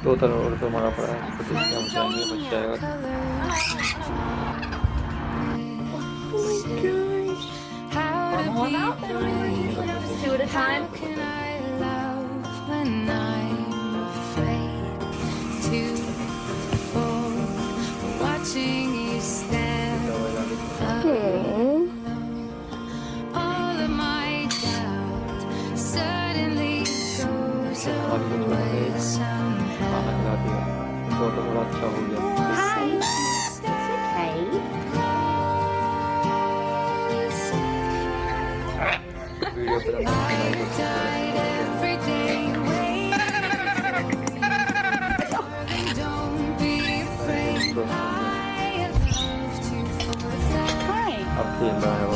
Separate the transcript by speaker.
Speaker 1: तोता और तो मरा पड़ा है, इसको देख के हम जाएंगे, बच्चा आएगा
Speaker 2: One more now? Two at a time?
Speaker 1: खाना खिला दिया तो थोड़ा अच्छा हो गया।
Speaker 2: Hi. It's okay.
Speaker 1: वीडियो पे
Speaker 2: Hi.
Speaker 1: अब खेल रहा है वो।